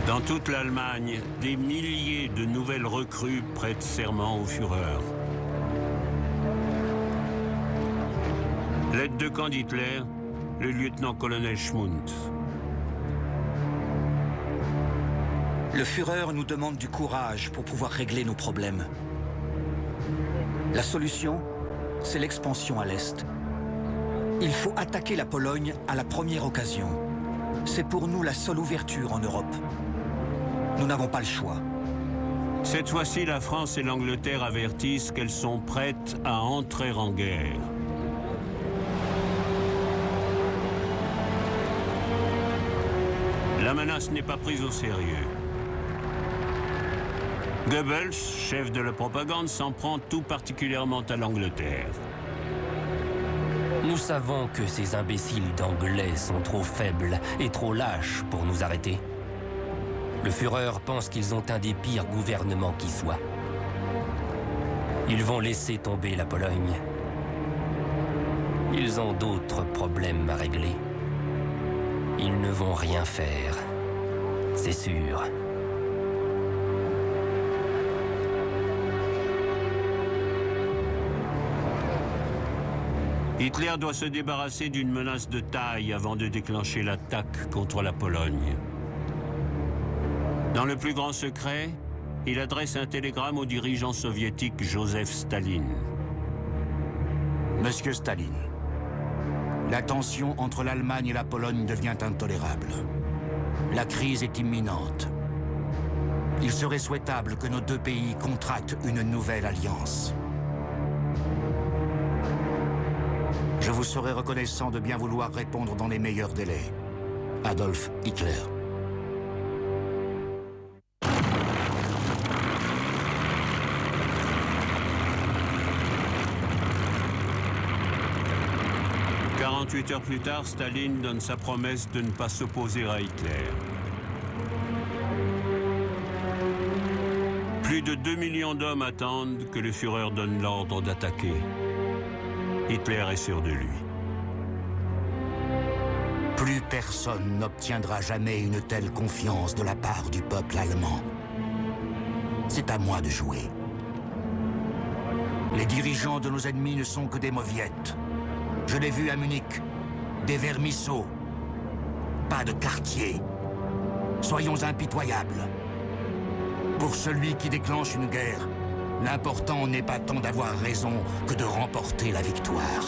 Dans toute l'Allemagne, des milliers de nouvelles recrues prêtent serment au Führer. L'aide de camp d'Hitler, le lieutenant-colonel Schmundt. Le Führer nous demande du courage pour pouvoir régler nos problèmes. La solution, c'est l'expansion à l'Est. Il faut attaquer la Pologne à la première occasion. C'est pour nous la seule ouverture en Europe. Nous n'avons pas le choix. Cette fois-ci, la France et l'Angleterre avertissent qu'elles sont prêtes à entrer en guerre. La menace n'est pas prise au sérieux. Goebbels, chef de la propagande, s'en prend tout particulièrement à l'Angleterre. Nous savons que ces imbéciles d'Anglais sont trop faibles et trop lâches pour nous arrêter. Le Führer pense qu'ils ont un des pires gouvernements qui soit. Ils vont laisser tomber la Pologne. Ils ont d'autres problèmes à régler. Ils ne vont rien faire, c'est sûr. Hitler doit se débarrasser d'une menace de taille avant de déclencher l'attaque contre la Pologne. Dans le plus grand secret, il adresse un télégramme au dirigeant soviétique Joseph Staline. Monsieur Staline, la tension entre l'Allemagne et la Pologne devient intolérable. La crise est imminente. Il serait souhaitable que nos deux pays contractent une nouvelle alliance. Je vous serai reconnaissant de bien vouloir répondre dans les meilleurs délais. Adolf Hitler. « 48 heures plus tard, Staline donne sa promesse de ne pas s'opposer à Hitler. Plus de 2 millions d'hommes attendent que le Führer donne l'ordre d'attaquer. Hitler est sûr de lui. Plus personne n'obtiendra jamais une telle confiance de la part du peuple allemand. C'est à moi de jouer. Les dirigeants de nos ennemis ne sont que des mauviettes. Je l'ai vu à Munich, des vermisseaux, pas de quartier. Soyons impitoyables. Pour celui qui déclenche une guerre, l'important n'est pas tant d'avoir raison que de remporter la victoire.